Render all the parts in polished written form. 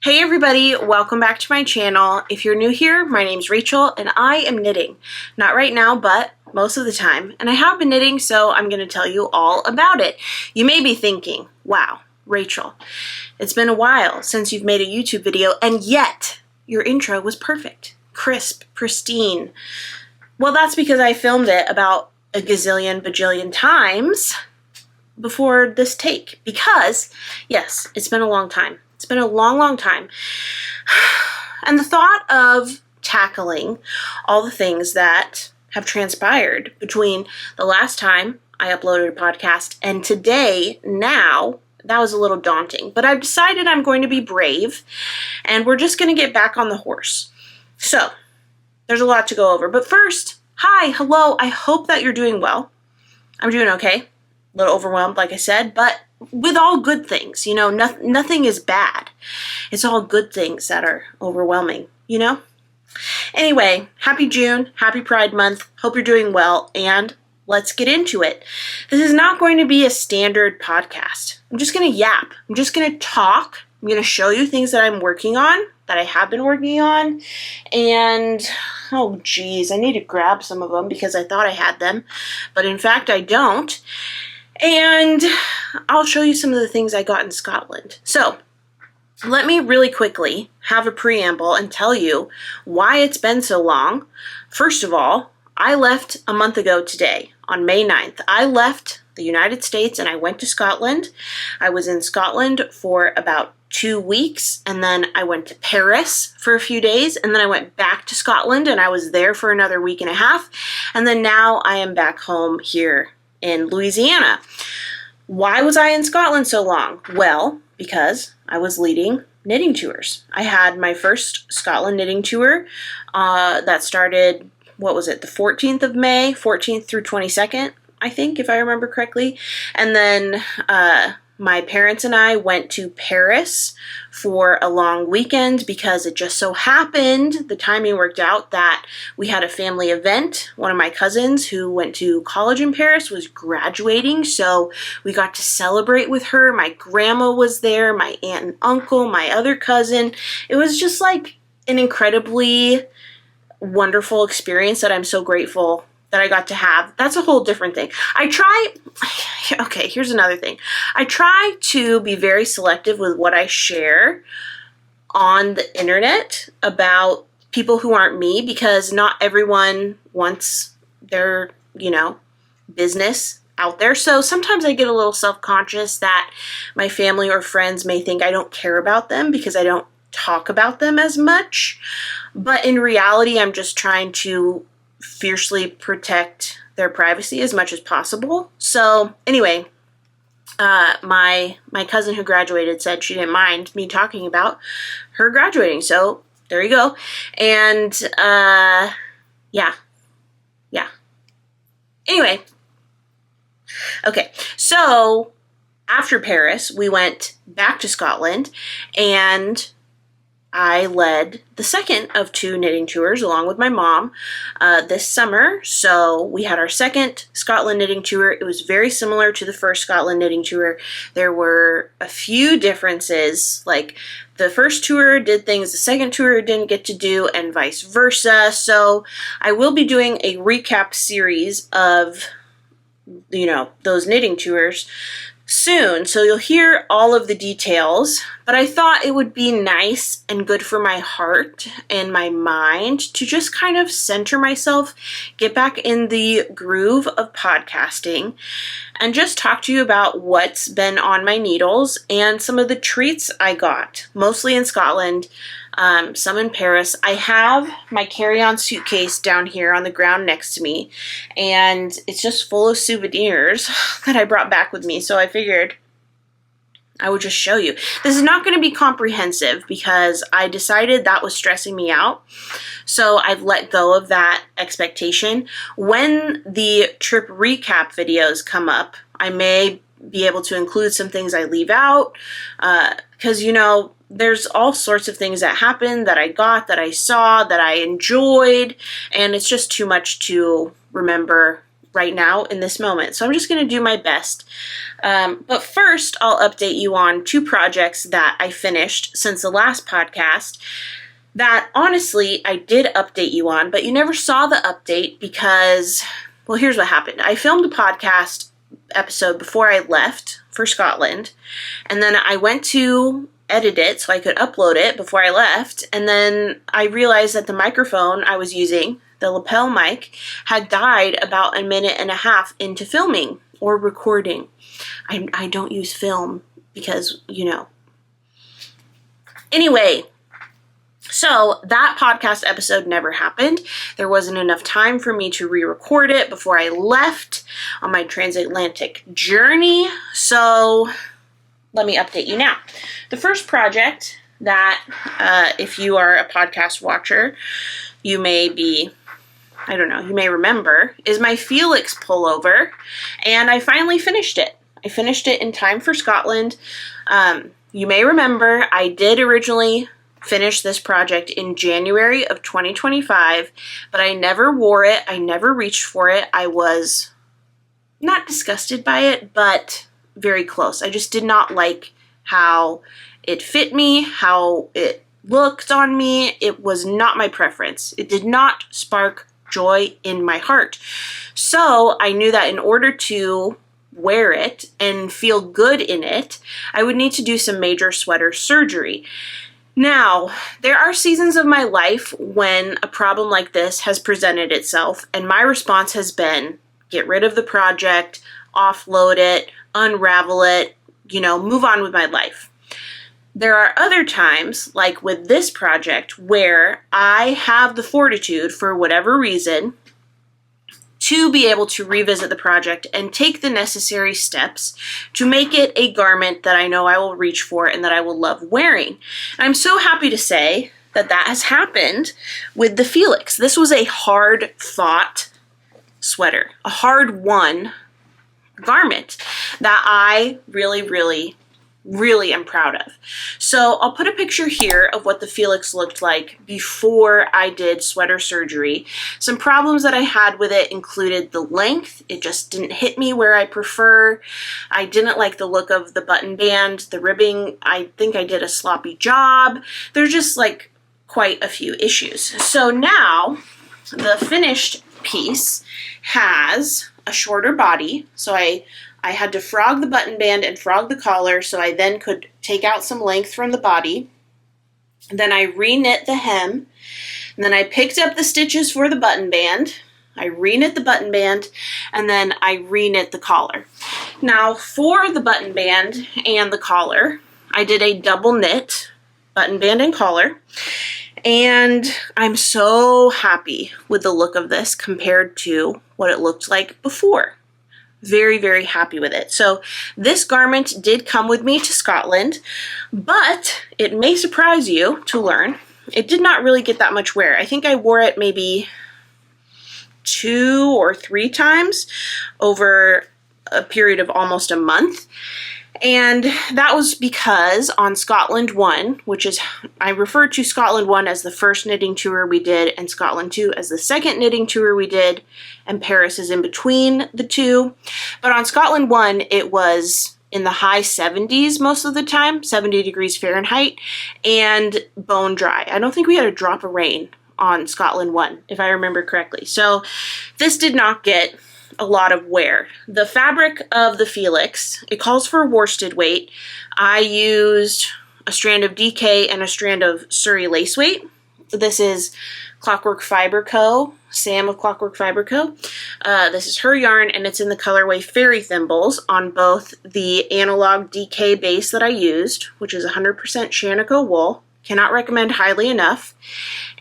Hey everybody, welcome back to my channel. If you're new here, my name's Rachel and I am knitting. Not right now, but most of the time. And I have been knitting, so I'm going to tell you all about it. You may be thinking, wow, Rachel, it's been a while since you've made a YouTube video and yet your intro was perfect, crisp, pristine. Well, that's because I filmed it about a gazillion bajillion times before this take. Because, yes, it's been a long time. It's been a long, long time. And the thought of tackling all the things that have transpired between the last time I uploaded a podcast and today, now, that was a little daunting. But I've decided I'm going to be brave and we're just going to get back on the horse. So, there's a lot to go over. But first, hi, hello, I hope that you're doing well. I'm doing okay. A little overwhelmed, like I said, but with all good things, you know, nothing is bad. It's all good things that are overwhelming, you know? Anyway, happy June, happy Pride Month. Hope you're doing well, and let's get into it. This is not going to be a standard podcast. I'm just going to yap. I'm just going to talk. I'm going to show you things that I'm working on, that I have been working on, and oh geez, I need to grab some of them because I thought I had them, but in fact I don't. And I'll show you some of the things I got in Scotland. So, let me really quickly have a preamble and tell you why it's been so long. First of all, I left a month ago today, on May 9th. I left the United States and I went to Scotland. I was in Scotland for about 2 weeks, and then I went to Paris for a few days, and then I went back to Scotland and I was there for another week and a half, and then now I am back home here in Louisiana. Why was I in Scotland so long? Well, because I was leading knitting tours. I had my first Scotland knitting tour that started, what was it, the 14th of May, 14th through 22nd, I think, if I remember correctly. And then my parents and I went to Paris for a long weekend because it just so happened, the timing worked out, that we had a family event. One of my cousins who went to college in Paris was graduating, so we got to celebrate with her. My grandma was there, my aunt and uncle, my other cousin. It was just like an incredibly wonderful experience that I'm so grateful that I got to have. That's a whole different thing. Okay, here's another thing. I try to be very selective with what I share on the internet about people who aren't me, because not everyone wants their, business out there. So sometimes I get a little self-conscious that my family or friends may think I don't care about them because I don't talk about them as much. But in reality, I'm just trying to fiercely protect their privacy as much as possible. So anyway, my cousin who graduated said she didn't mind me talking about her graduating. So there you go. And yeah. Anyway, okay. So after Paris, we went back to Scotland and I led the second of 2 knitting tours along with my mom this summer. So we had our second Scotland knitting tour. It was very similar to the first Scotland knitting tour. There were a few differences, like the first tour did things the second tour didn't get to do and vice versa. So I will be doing a recap series of, those knitting tours soon, so you'll hear all of the details, but I thought it would be nice and good for my heart and my mind to just kind of center myself, get back in the groove of podcasting, and just talk to you about what's been on my needles and some of the treats I got, mostly in Scotland, some in Paris. I have my carry-on suitcase down here on the ground next to me, and it's just full of souvenirs that I brought back with me, so I figured I would just show you. This is not going to be comprehensive because I decided that was stressing me out, so I've let go of that expectation. When the trip recap videos come up, I may be able to include some things I leave out, because, there's all sorts of things that happened, that I got, that I saw, that I enjoyed, and it's just too much to remember right now in this moment. So I'm just going to do my best. But first, I'll update you on 2 projects that I finished since the last podcast that honestly I did update you on, but you never saw the update because, well, here's what happened. I filmed a podcast episode before I left for Scotland, and then I went to edit it so I could upload it before I left, and then I realized that the microphone I was using, the lapel mic, had died about a minute and a half into filming or recording. I don't use film because, you know. Anyway, so that podcast episode never happened. There wasn't enough time for me to re-record it before I left on my transatlantic journey. So let me update you now. The first project that, if you are a podcast watcher, you may be, I don't know, you may remember, is my Felix Pullover. And I finally finished it. I finished it in time for Scotland. You may remember I did originally finish this project in January of 2025, but I never wore it. I never reached for it. I was not disgusted by it, but very close. I just did not like how it fit me, how it looked on me. It was not my preference. It did not spark joy in my heart. So I knew that in order to wear it and feel good in it, I would need to do some major sweater surgery. Now, there are seasons of my life when a problem like this has presented itself, and my response has been, get rid of the project, offload it, unravel it, you know, move on with my life. There are other times, like with this project, where I have the fortitude, for whatever reason, to be able to revisit the project and take the necessary steps to make it a garment that I know I will reach for and that I will love wearing. And I'm so happy to say that that has happened with the Felix. This was a hard-fought sweater, a hard-won garment that I really am proud of. So I'll put a picture here of what the Felix looked like before I did sweater surgery. Some problems that I had with it included the length. It just didn't hit me where I prefer. I didn't like the look of the button band, the ribbing. I think I did a sloppy job. There's just like quite a few issues. So now the finished piece has a shorter body. So I had to frog the button band and frog the collar so I then could take out some length from the body. Then I re-knit the hem. And then I picked up the stitches for the button band. I re-knit the button band, and then I re-knit the collar. Now for the button band and the collar, I did a double knit button band and collar. And I'm so happy with the look of this compared to what it looked like before. Very happy with it. So this garment did come with me to Scotland, but it may surprise you to learn it did not really get that much wear. I think I wore it maybe 2 or 3 times over a period of almost a month. And that was because on Scotland 1, which is, I refer to Scotland 1 as the first knitting tour we did, and Scotland 2 as the second knitting tour we did, and Paris is in between the two. But on Scotland 1, it was in the high 70s most of the time, 70 degrees Fahrenheit, and bone dry. I don't think we had a drop of rain on Scotland 1, if I remember correctly. So this did not get a lot of wear. The fabric of the Felix, it calls for worsted weight. I used a strand of DK and a strand of Surrey lace weight. This is Clockwork Fiber Co, Sam of Clockwork Fiber Co. This is her yarn, and it's in the colorway Fairy Thimbles on both the analog DK base that I used, which is 100% Shanico wool. Cannot recommend highly enough.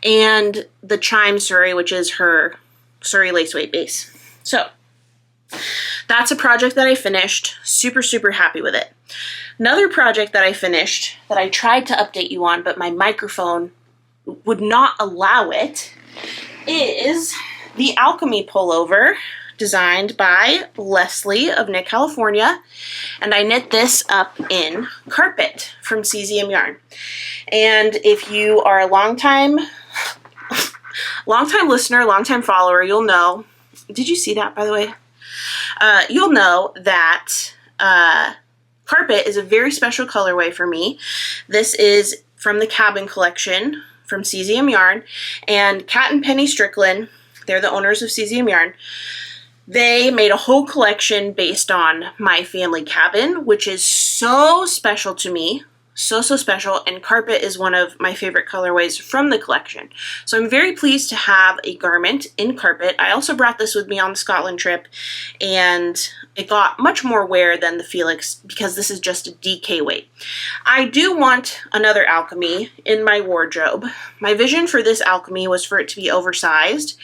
And the Chime Surrey, which is her Surrey lace weight base. So that's a project that I finished. Super happy with it. Another project that I finished that I tried to update you on, but my microphone would not allow it, is the Alchemy pullover designed by Leslie of Knit California. And I knit this up in Carpet from Cesium Yarn. And if you are a long-time listener, long-time follower, you'll know did you see that, by the way? You'll know that Carpet is a very special colorway for me. This is from the Cabin collection from Cesium Yarn, and Kat and Penny Strickland, they're the owners of Cesium Yarn. They made a whole collection based on my family cabin, which is so special to me. So special, and Carpet is one of my favorite colorways from the collection. So I'm very pleased to have a garment in Carpet. I also brought this with me on the Scotland trip, and it got much more wear than the Felix because this is just a DK weight. I do want another Alchemy in my wardrobe. My vision for this Alchemy was for it to be oversized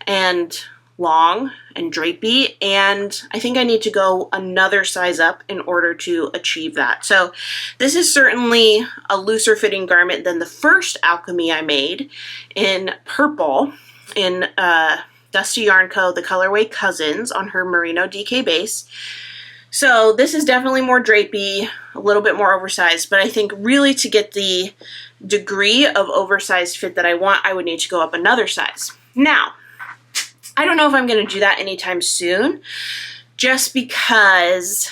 and long and drapey, and I think I need to go another size up in order to achieve that. So this is certainly a looser fitting garment than the first Alchemy I made in purple in Dusty Yarn Co, the colorway Cousins, on her merino DK base. So this is definitely more drapey, a little bit more oversized, but I think really to get the degree of oversized fit that I want, I would need to go up another size. Now, I don't know if I'm going to do that anytime soon, just because,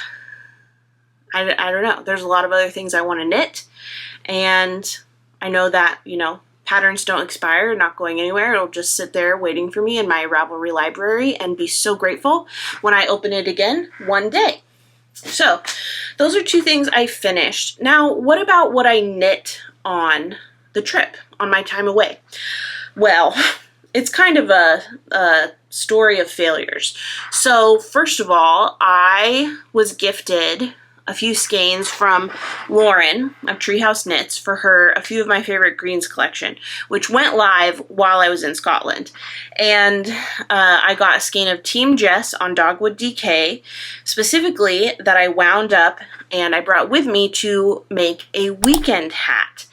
I don't know, there's a lot of other things I want to knit, and I know that, you know, patterns don't expire, not going anywhere. It'll just sit there waiting for me in my Ravelry library and be so grateful when I open it again one day. So those are two things I finished. Now, what about what I knit on the trip, on my time away? Well, it's kind of a story of failures. So first of all, I was gifted a few skeins from Lauren of Treehouse Knits for her a few of my favorite greens collection, which went live while I was in Scotland. And I got a skein of Team Jess on Dogwood DK, specifically that I wound up and I brought with me to make a weekend hat.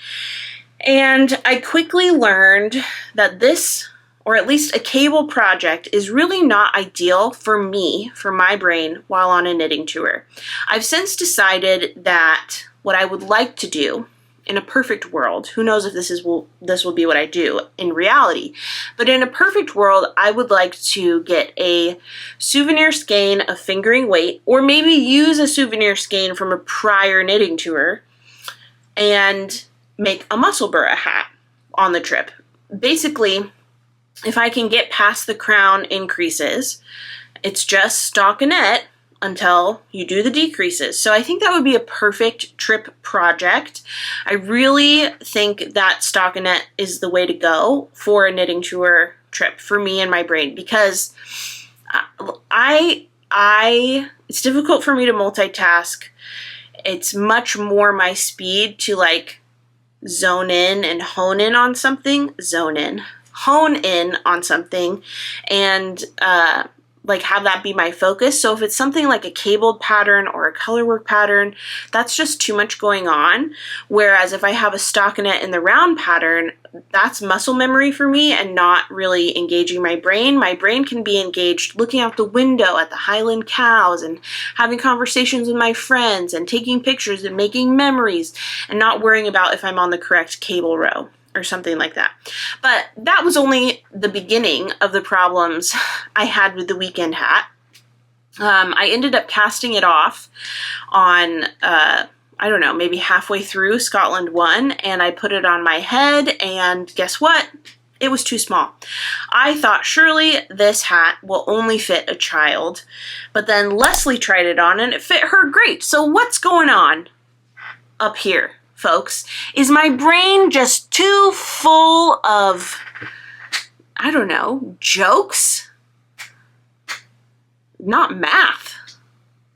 And I quickly learned that this, or at least a cable project, is really not ideal for me, for my brain, while on a knitting tour. I've since decided that what I would like to do in a perfect world, who knows if this will be what I do in reality, but in a perfect world, I would like to get a souvenir skein of fingering weight, or maybe use a souvenir skein from a prior knitting tour and make a Musselburgh hat on the trip. Basically, if I can get past the crown increases, it's just stockinette until you do the decreases. So I think that would be a perfect trip project. I really think that stockinette is the way to go for a knitting tour trip for me and my brain, because it's difficult for me to multitask. It's much more my speed to like zone in and hone in on something, hone in on something and like have that be my focus. So if it's something like a cabled pattern or a colorwork pattern, that's just too much going on. Whereas if I have a stockinette in the round pattern, that's muscle memory for me and not really engaging my brain. My brain can be engaged looking out the window at the Highland cows and having conversations with my friends and taking pictures and making memories and not worrying about if I'm on the correct cable row or something like that. But that was only the beginning of the problems I had with the weekend hat. I ended up casting it off on, I don't know, maybe halfway through Scotland 1, and I put it on my head, and guess what? It was too small. I thought surely this hat will only fit a child, but then Leslie tried it on and it fit her great. So what's going on up here, folks? Is my brain just too full of, I don't know, jokes? Not math.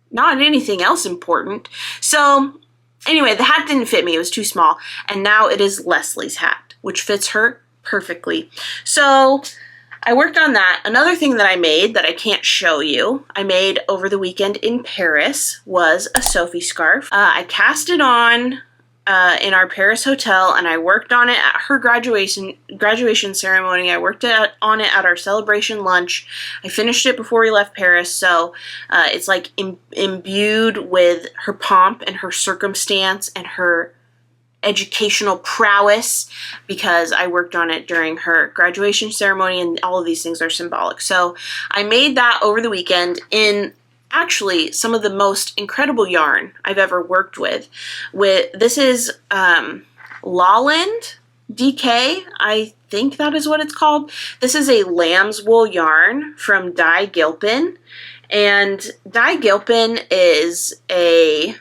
Not anything else important. So anyway, the hat didn't fit me. It was too small. And now it is Leslie's hat, which fits her perfectly. So I worked on that. Another thing that I made that I can't show you, I made over the weekend in Paris, was a Sophie scarf. I cast it on in our Paris hotel, and I worked on it at her graduation ceremony. I worked on it at our celebration lunch. I finished it before we left Paris, so it's like imbued with her pomp and her circumstance and her educational prowess because I worked on it during her graduation ceremony, and all of these things are symbolic. So I made that over the weekend in actually some of the most incredible yarn I've ever worked with. This is Lowland DK, I think that is what it's called. This is a lamb's wool yarn from Dye Gilpin, and Dye Gilpin is a,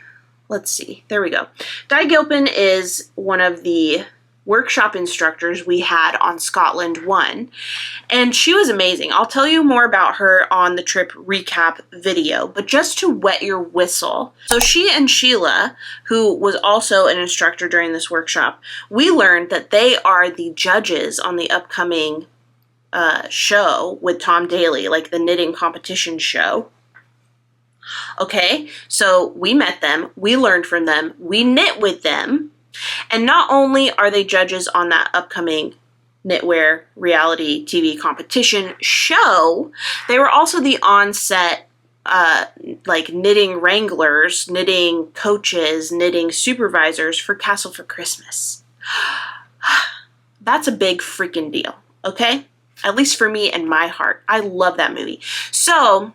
let's see, there we go. Dye Gilpin is one of the workshop instructors we had on Scotland 1, and she was amazing. I'll tell you more about her on the trip recap video, but just to wet your whistle. So she and Sheila, who was also an instructor during this workshop, we learned that they are the judges on the upcoming show with Tom Daly, like the knitting competition show. Okay, so we met them, we learned from them, we knit with them, and not only are they judges on that upcoming knitwear reality TV competition show, they were also the on-set like knitting wranglers, knitting coaches, knitting supervisors for Castle for Christmas. That's a big freaking deal, okay? At least for me and my heart. I love that movie. So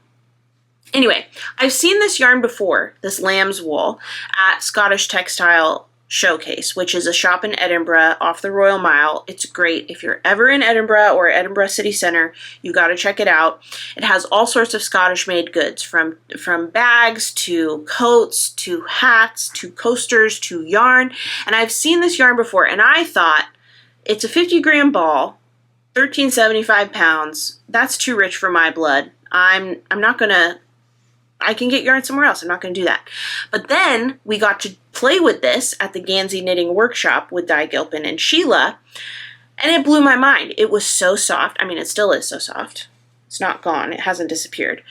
anyway, I've seen this yarn before, this lamb's wool, at Scottish Textile Showcase, which is a shop in Edinburgh off the Royal Mile. It's great. If you're ever in Edinburgh or Edinburgh City Centre, you got to check it out. It has all sorts of Scottish made goods, from bags to coats to hats to coasters to yarn. And I've seen this yarn before, and I thought, it's a 50-gram ball, 13.75 pounds. That's too rich for my blood. I'm not gonna, I can get yarn somewhere else. I'm not going to do that. But then we got to play with this at the Gansey Knitting Workshop with Dye Gilpin and Sheila, and it blew my mind. It was so soft. I mean, it still is so soft. It's not gone. It hasn't disappeared.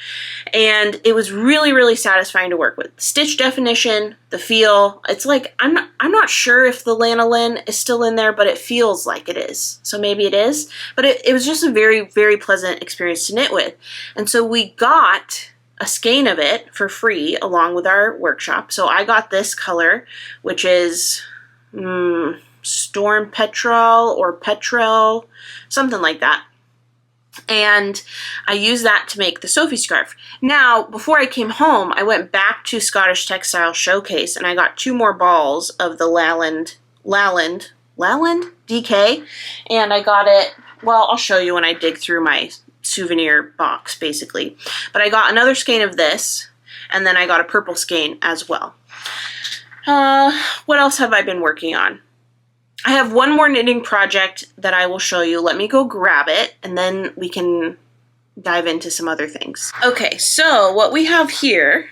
And it was really, really satisfying to work with. Stitch definition, the feel. It's like, I'm not sure if the lanolin is still in there, but it feels like it is. So maybe it is. But it was just a very, very pleasant experience to knit with. And so we got a skein of it for free along with our workshop. So I got this color, which is Storm Petrel or Petrel, something like that. And I used that to make the Sophie scarf. Now, before I came home, I went back to Scottish Textile Showcase and I got 2 more balls of the Lowland DK, and I got it, well, I'll show you when I dig through my souvenir box, basically. But I got another skein of this, and then I got a purple skein as well. What else have I been working on? I have one more knitting project that I will show you. Let me go grab it, and then we can dive into some other things. Okay, so what we have here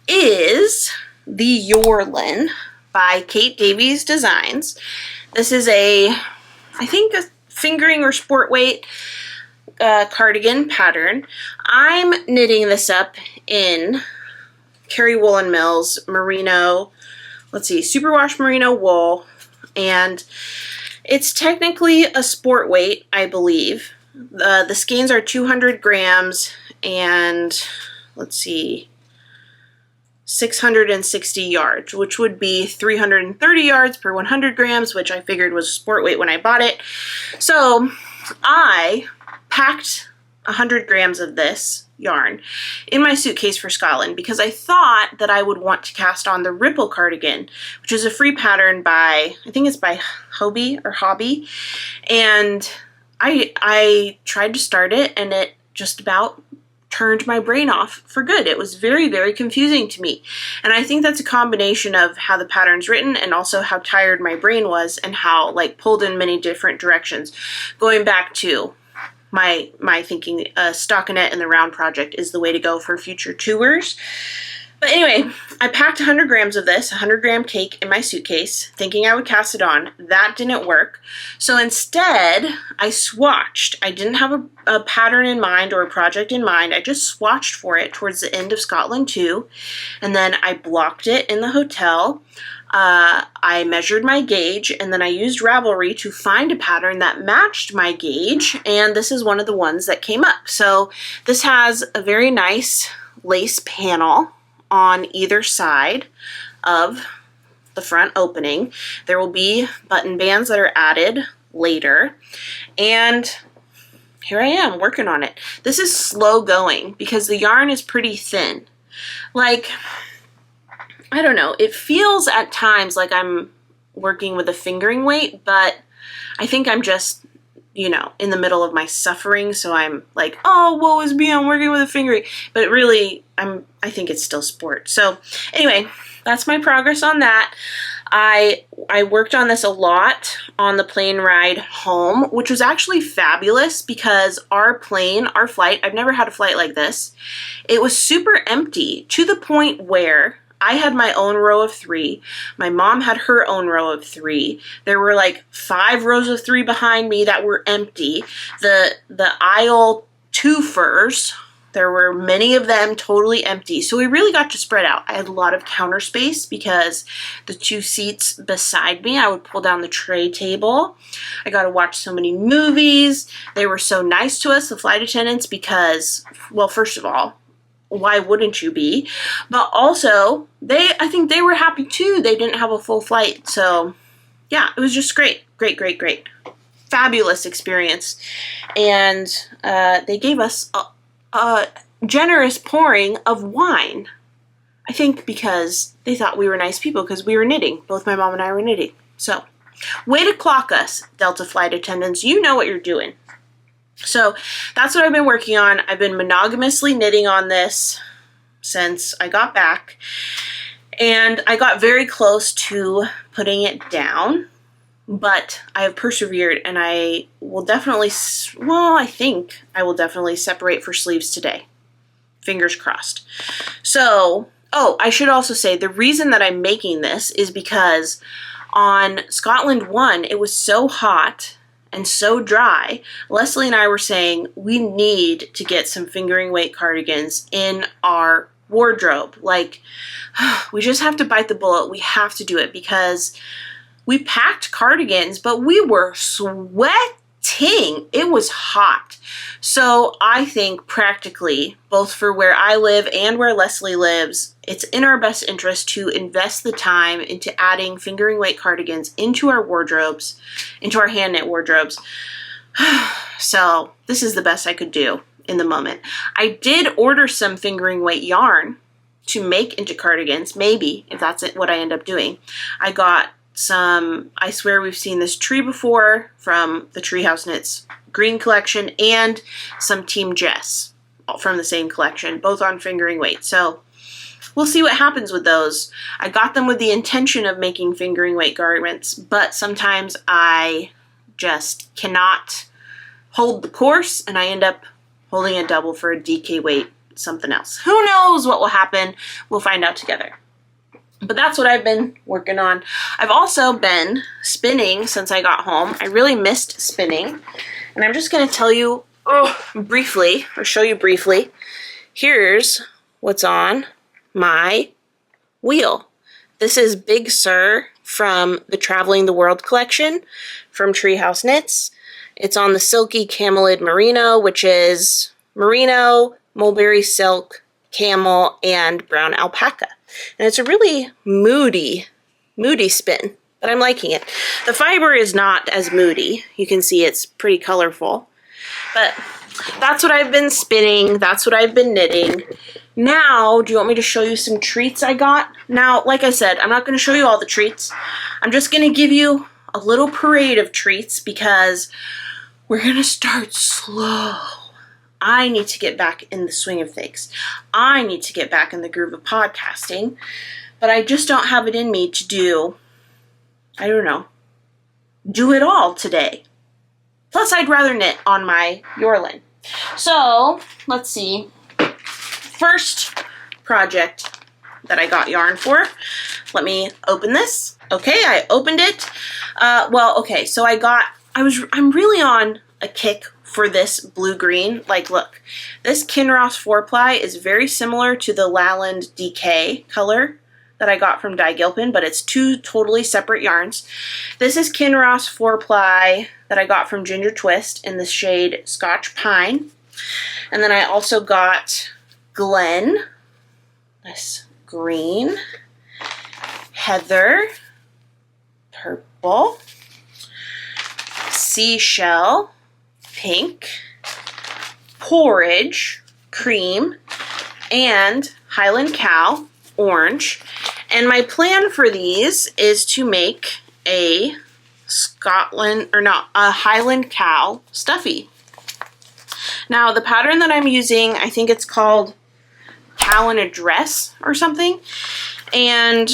is the Yorlin by Kate Davies Designs. This is I think a fingering or sport weight cardigan pattern. I'm knitting this up in Kerry Woolen Mills merino, let's see, superwash merino wool, and it's technically a sport weight, I believe. The skeins are 200 grams and, let's see, 660 yards, which would be 330 yards per 100 grams, which I figured was sport weight when I bought it. So I packed 100 grams of this yarn in my suitcase for Scotland because I thought that I would want to cast on the Ripple cardigan, which is a free pattern by, I think it's by Hobby, and I tried to start it and it just about turned my brain off for good. It was very, very confusing to me. And I think that's a combination of how the pattern's written and also how tired my brain was and how like pulled in many different directions. Going back to my thinking, stockinette and the round project is the way to go for future tours. But anyway, I packed 100 grams of this, 100-gram cake in my suitcase, thinking I would cast it on. That didn't work. So instead, I swatched. I didn't have a pattern in mind or a project in mind. I just swatched for it towards the end of Scotland 2, and then I blocked it in the hotel. I measured my gauge, and then I used Ravelry to find a pattern that matched my gauge, and this is one of the ones that came up. So this has a very nice lace panel on either side of the front opening. There will be button bands that are added later. And here I am working on it. This is slow going because the yarn is pretty thin. Like, I don't know, it feels at times like I'm working with a fingering weight, but I think I'm just, you know, in the middle of my suffering, so I'm like, oh, woe is me, I'm working with a fingering. But really, I think it's still sport. So anyway, that's my progress on that. I worked on this a lot on the plane ride home, which was actually fabulous because our flight, I've never had a flight like this. It was super empty to the point where I had my own row of 3. My mom had her own row of 3. There were like 5 rows of 3 behind me that were empty. The aisle twofers, there were many of them totally empty. So we really got to spread out. I had a lot of counter space because the 2 seats beside me, I would pull down the tray table. I got to watch so many movies. They were so nice to us, the flight attendants, because, well, first of all, why wouldn't you be? But also, I think they were happy too. They didn't have a full flight. So yeah, it was just great. Great, great, great. Fabulous experience. And they gave us a generous pouring of wine. I think because they thought we were nice people because we were knitting. Both my mom and I were knitting. So way to clock us, Delta flight attendants. You know what you're doing. So that's what I've been working on. I've been monogamously knitting on this since I got back, and I got very close to putting it down, but I have persevered, and I will definitely, well, I think I will definitely separate for sleeves today. Fingers crossed. So, oh, I should also say the reason that I'm making this is because on Scotland 1, it was so hot and so dry. Leslie and I were saying we need to get some fingering weight cardigans in our wardrobe. Like, we just have to bite the bullet. We have to do it because we packed cardigans, but we were sweating. It was hot. So I think practically, both for where I live and where Leslie lives, it's in our best interest to invest the time into adding fingering weight cardigans into our wardrobes, into our hand knit wardrobes. So this is the best I could do in the moment. I did order some fingering weight yarn to make into cardigans, maybe, if that's what I end up doing. I got some, I swear we've seen this tree before, from the Treehouse Knits green collection, and some Team Jess from the same collection, both on fingering weight. So we'll see what happens with those. I got them with the intention of making fingering weight garments, but sometimes I just cannot hold the course and I end up holding a double for a DK weight, something else. Who knows what will happen? We'll find out together. But that's what I've been working on. I've also been spinning since I got home. I really missed spinning. And I'm just going to tell you briefly, or show you briefly. Here's what's on my wheel. This is Big Sur from the Traveling the World collection from Treehouse Knits. It's on the Silky Camelid Merino, which is merino, mulberry silk, camel, and brown alpaca. And it's a really moody spin, but I'm liking it. The fiber is not as moody. You can see it's pretty colorful. But that's what I've been spinning. That's what I've been knitting. Now, do you want me to show you some treats I got? Now, like I said, I'm not going to show you all the treats. I'm just going to give you a little parade of treats because we're going to start slow. I need to get back in the swing of things. I need to get back in the groove of podcasting, but I just don't have it in me to do, I don't know, do it all today. Plus, I'd rather knit on my Yorlin. So, let's see. First project that I got yarn for. Let me open this. Okay, I opened it. So I'm really on a kick for this blue-green. Like, look, this Kinross 4-ply is very similar to the Laland DK color that I got from Dye Gilpin, but it's 2 totally separate yarns. This is Kinross 4-ply that I got from Ginger Twist in the shade Scotch Pine. And then I also got Glen, this green, Heather, purple, seashell, pink, porridge, cream, and Highland Cow, orange. And my plan for these is to make a Highland Cow stuffy. Now the pattern that I'm using, I think it's called Cow in a Dress or something. And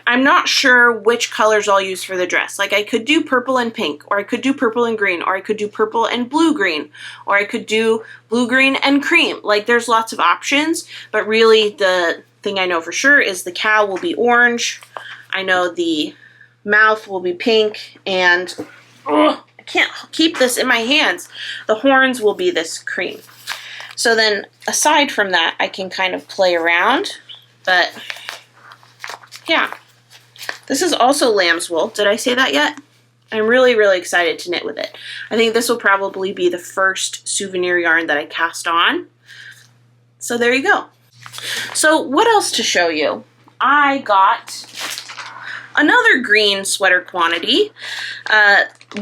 I'm not sure which colors I'll use for the dress. Like I could do purple and pink, or I could do purple and green, or I could do purple and blue-green, or I could do blue-green and cream. Like there's lots of options, but really the thing I know for sure is the cow will be orange. I know the mouth will be pink, and I can't keep this in my hands. The horns will be this cream. So then aside from that, I can kind of play around, but yeah. This is also lamb's wool. Did I say that yet? I'm really, really excited to knit with it. I think this will probably be the first souvenir yarn that I cast on. So there you go. So what else to show you? I got another green sweater quantity.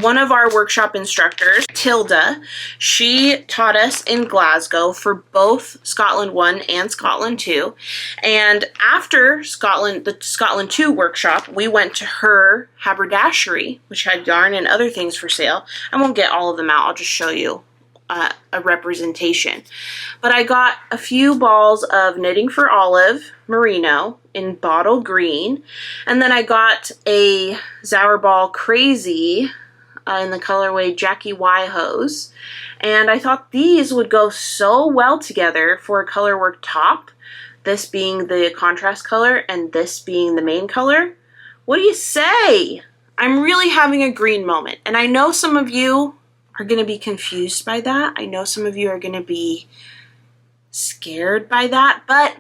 One of our workshop instructors, Tilda, she taught us in Glasgow for both Scotland 1 and Scotland 2. And after the Scotland 2 workshop, we went to her haberdashery, which had yarn and other things for sale. I won't get all of them out. I'll just show you a representation. But I got a few balls of Knitting for Olive merino in bottle green, and then I got a Zauberball Crazy in the colorway Jackie Y Hose, and I thought these would go so well together for a colorwork top, this being the contrast color and this being the main color. What do you say? I'm really having a green moment, and I know some of you are going to be confused by that. I know some of you are going to be scared by that, but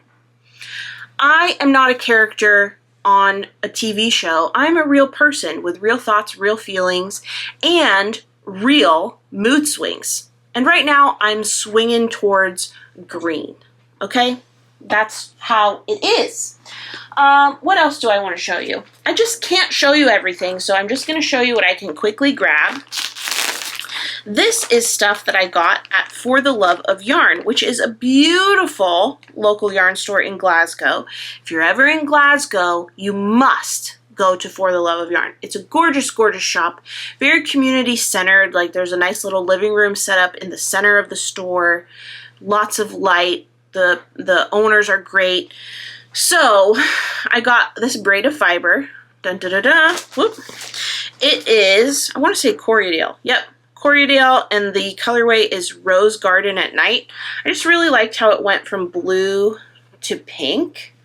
I am not a character on a TV show. I'm a real person with real thoughts, real feelings, and real mood swings. And right now I'm swinging towards green, okay? That's how it is. What else do I want to show you? I just can't show you everything, so I'm just going to show you what I can quickly grab. This is stuff that I got at For the Love of Yarn, which is a beautiful local yarn store in Glasgow. If you're ever in Glasgow, you must go to For the Love of Yarn. It's a gorgeous, gorgeous shop, very community-centered. Like there's a nice little living room set up in the center of the store, lots of light. The owners are great. So I got this braid of fiber. Dun, dun, dun, dun. Whoop. It is, I want to say Corriedale. Yep. Corriedale, and the colorway is Rose Garden at Night. I just really liked how it went from blue to pink.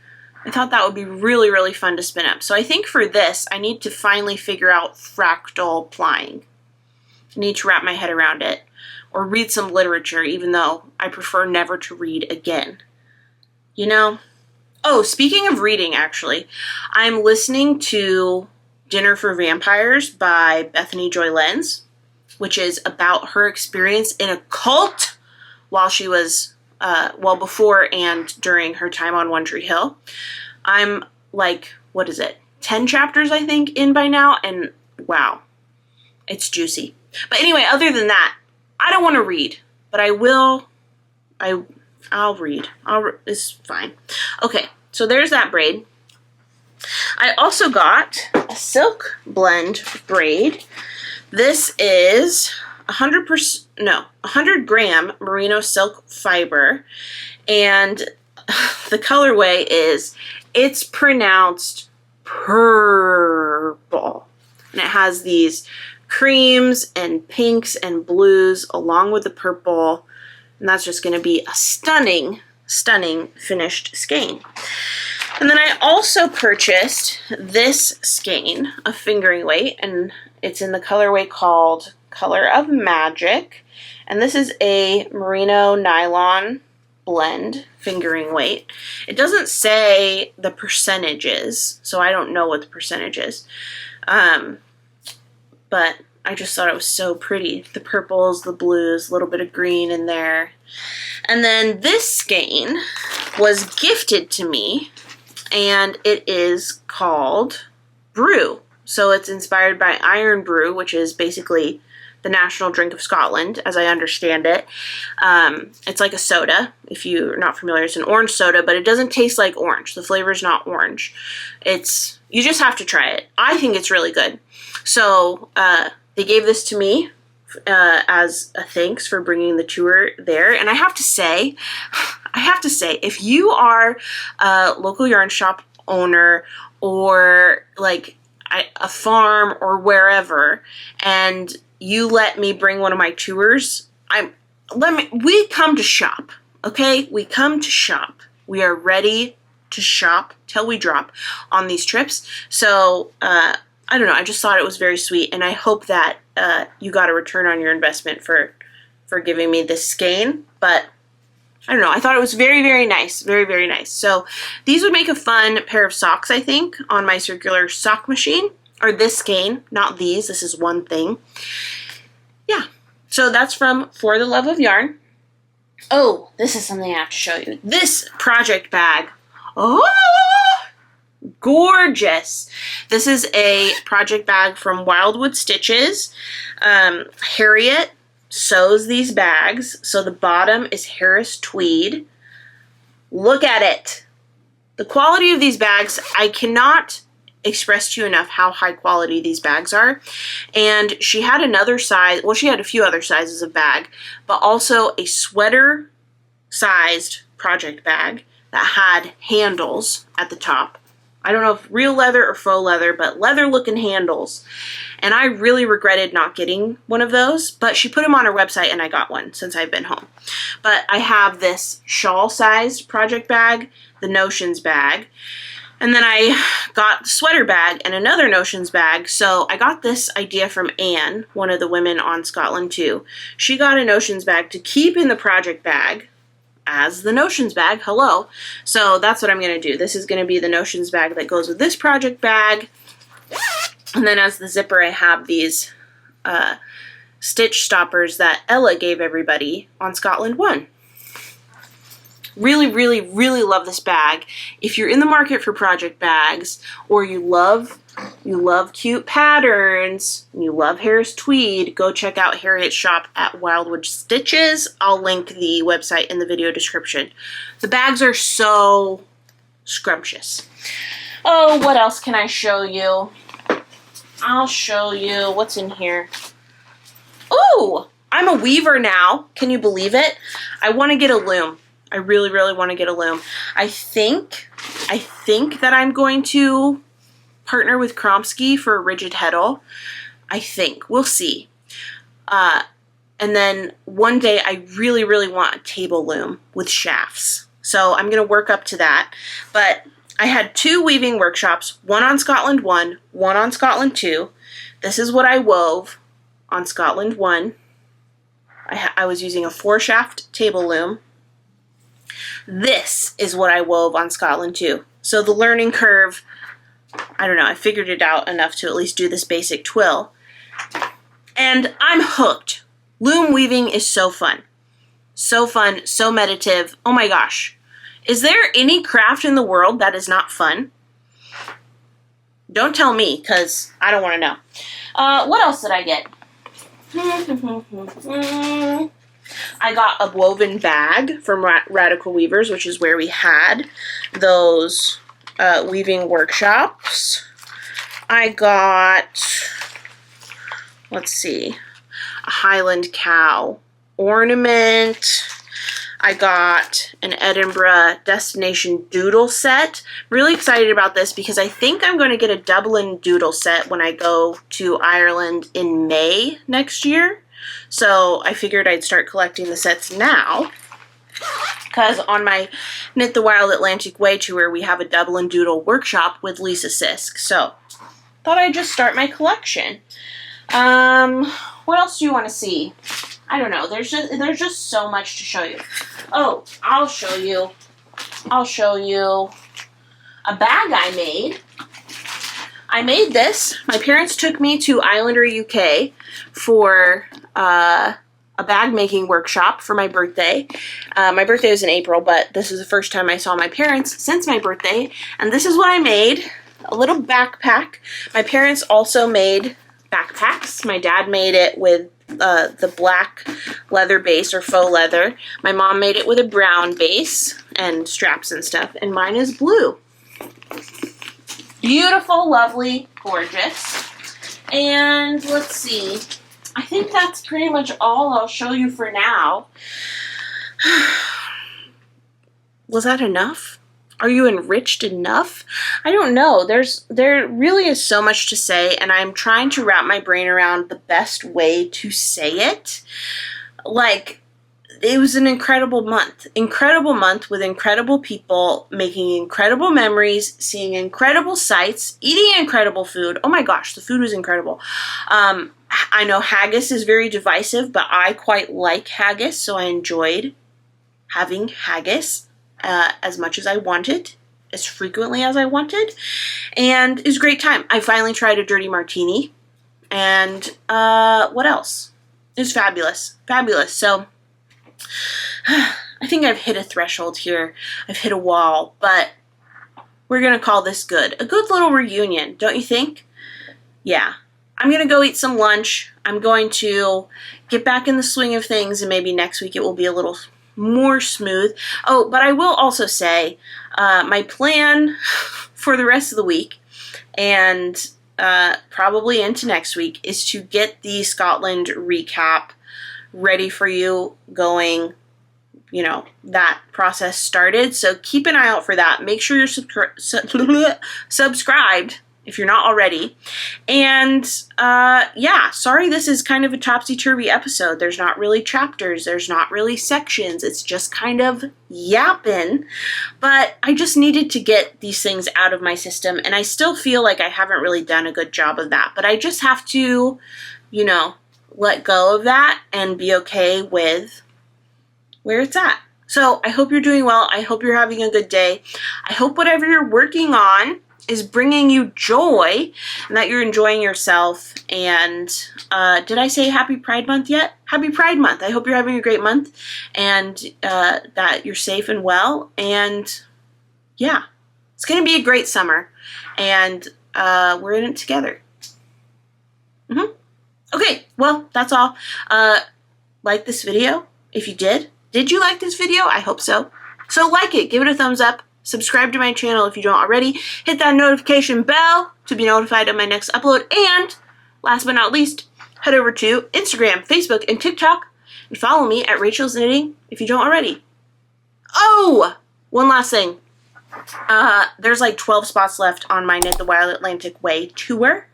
I thought that would be really, really fun to spin up. So I think for this, I need to finally figure out fractal plying. I need to wrap my head around it, or read some literature, even though I prefer never to read again. You know? Oh, speaking of reading, actually, I'm listening to Dinner for Vampires by Bethany Joy Lenz, which is about her experience in a cult while she was, well, before and during her time on One Tree Hill. I'm like, what is it, 10 chapters, I think, in by now, and wow, it's juicy. But anyway, other than that, I don't want to read, but I will, I'll read. It's fine. Okay, so there's that braid. I also got a silk blend braid. This is 100 gram merino silk fiber, and the colorway is, it's pronounced purple, and it has these creams and pinks and blues along with the purple, and that's just going to be a stunning, stunning finished skein. And then I also purchased this skein, a fingering weight, and it's in the colorway called Color of Magic, and this is a merino nylon blend fingering weight. It doesn't say the percentages, so I don't know what the percentage is, but I just thought it was so pretty. The purples, the blues, a little bit of green in there. And then this skein was gifted to me, and it is called Brew. So it's inspired by Iron Brew, which is basically the national drink of Scotland, as I understand it. It's like a soda. If you're not familiar, it's an orange soda, but it doesn't taste like orange. The flavor is not orange. You just have to try it. I think it's really good. So they gave this to me as a thanks for bringing the tour there. And I have to say, if you are a local yarn shop owner or like a farm or wherever, and you let me bring one of my tours, we come to shop, okay? We come to shop. We are ready to shop till we drop on these trips. So, I don't know, I just thought it was very sweet, and I hope that you got a return on your investment for giving me this skein, but I don't know, I thought it was very, very nice, very, very nice. So these would make a fun pair of socks, I think, on my circular sock machine, or this skein, not these, this is one thing. Yeah, so that's from For the Love of Yarn. Oh, this is something I have to show you. This project bag, oh, gorgeous. This is a project bag from Wildwood Stitches. Harriet sews these bags. So the bottom is Harris Tweed. Look at it. The quality of these bags, I cannot express to you enough how high quality these bags are. And she had another size, well, she had a few other sizes of bag, but also a sweater sized project bag that had handles at the top. I don't know if real leather or faux leather, but leather looking handles. And I really regretted not getting one of those, but she put them on her website and I got one since I've been home. But I have this shawl sized project bag, the Notions bag, and then I got the sweater bag and another Notions bag. So I got this idea from Anne, one of the women on Scotland too. She got a Notions bag to keep in the project bag as the Notions bag. Hello. So that's what I'm going to do. This is going to be the Notions bag that goes with this project bag. And then as the zipper, I have these stitch stoppers that Ella gave everybody on Scotland 1. Really, really, really love this bag. If you're in the market for project bags, or you love cute patterns, and you love Harris Tweed, go check out Harriet's shop at Wildwood Stitches. I'll link the website in the video description. The bags are so scrumptious. Oh, what else can I show you? I'll show you what's in here. Ooh, I'm a weaver now. Can you believe it? I want to get a loom. I really, really want to get a loom. I think that I'm going to partner with Kromsky for a rigid heddle. I think. We'll see. And then one day I really, really want a table loom with shafts. So I'm going to work up to that. But I had 2 weaving workshops, one on Scotland 1, one on Scotland 2. This is what I wove on Scotland 1. I was using a 4-shaft table loom. This is what I wove on Scotland 2. So the learning curve, I don't know, I figured it out enough to at least do this basic twill. And I'm hooked. Loom weaving is so fun. So fun, so meditative. Oh my gosh. Is there any craft in the world that is not fun? Don't tell me, because I don't want to know. What else did I get? I got a woven bag from Radical Weavers, which is where we had those weaving workshops. I got, let's see, a Highland cow ornament. I got an Edinburgh Destination Doodle set. Really excited about this because I think I'm going to get a Dublin Doodle set when I go to Ireland in May next year. So I figured I'd start collecting the sets now because on my Knit the Wild Atlantic Way tour, we have a Dublin Doodle workshop with Lisa Sisk. So thought I'd just start my collection. What else do you want to see? I don't know. There's just so much to show you. Oh, I'll show you a bag I made. I made this. My parents took me to Islander UK for a bag making workshop for my birthday. My birthday was in April, but this is the first time I saw my parents since my birthday, and this is what I made. a little backpack. My parents also made backpacks. My dad made it with the black leather base or faux leather. My mom made it with a brown base and straps and stuff, and mine is blue. Beautiful, lovely, gorgeous. And let's see, I think that's pretty much all I'll show you for now. Was that enough? Are you enriched enough? I don't know. There really is so much to say, and I'm trying to wrap my brain around the best way to say it. Like, it was an incredible month. Incredible month with incredible people, making incredible memories, seeing incredible sights, eating incredible food. Oh my gosh, the food was incredible. I know haggis is very divisive, but I quite like haggis, so I enjoyed having haggis as much as I wanted, as frequently as I wanted, and it was a great time. I finally tried a dirty martini, and what else? It was fabulous. Fabulous. So I think I've hit a threshold here. I've hit a wall, but we're going to call this good. A good little reunion, don't you think? Yeah. I'm going to go eat some lunch. I'm going to get back in the swing of things, and maybe next week it will be a little more smooth. Oh, but I will also say my plan for the rest of the week and probably into next week is to get the Scotland recap ready for you, going, you know, that process started. So keep an eye out for that. Make sure you're subscribed if you're not already. And yeah, sorry this is kind of a topsy-turvy episode. There's not really chapters. There's not really sections. It's just kind of yapping. But I just needed to get these things out of my system, and I still feel like I haven't really done a good job of that. But I just have to, you know, let go of that and be okay with where it's at. So I hope you're doing well. I hope you're having a good day. I hope whatever you're working on is bringing you joy and that you're enjoying yourself. And did I say Happy Pride Month yet? Happy Pride Month. I hope you're having a great month and that you're safe and well. And yeah, it's going to be a great summer, and we're in it together. Okay, well, that's all. Like this video if you did. Did you like this video? I hope so. So like it, give it a thumbs up. Subscribe to my channel if you don't already. Hit that notification bell to be notified of my next upload. And last but not least, head over to Instagram, Facebook, and TikTok and follow me at Rachel's Knitting if you don't already. Oh, one last thing. There's like 12 spots left on my Knit the Wild Atlantic Way tour,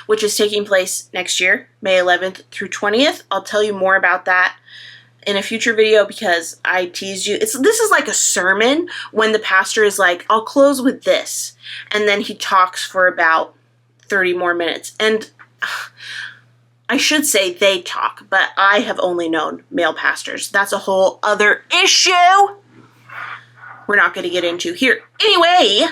which is taking place next year, May 11th through 20th. I'll tell you more about that in a future video because I teased you. This is like a sermon when the pastor is like, I'll close with this. And then he talks for about 30 more minutes. And I should say they talk, but I have only known male pastors. That's a whole other issue we're not going to get into here. Anyway,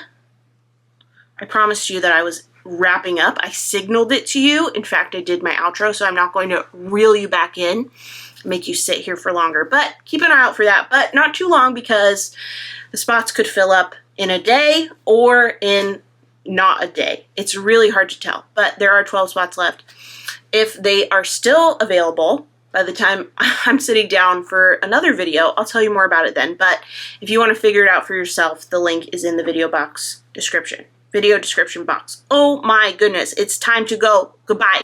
I promised you that I was wrapping up. I signaled it to you. In fact, I did my outro, so I'm not going to reel you back in, make you sit here for longer. But keep an eye out for that, but not too long because the spots could fill up in a day or in not a day. It's really hard to tell, but there are 12 spots left. If they are still available by the time I'm sitting down for another video, I'll tell you more about it then. But if you want to figure it out for yourself, the link is in the video description box. Oh my goodness, it's time to go. Goodbye.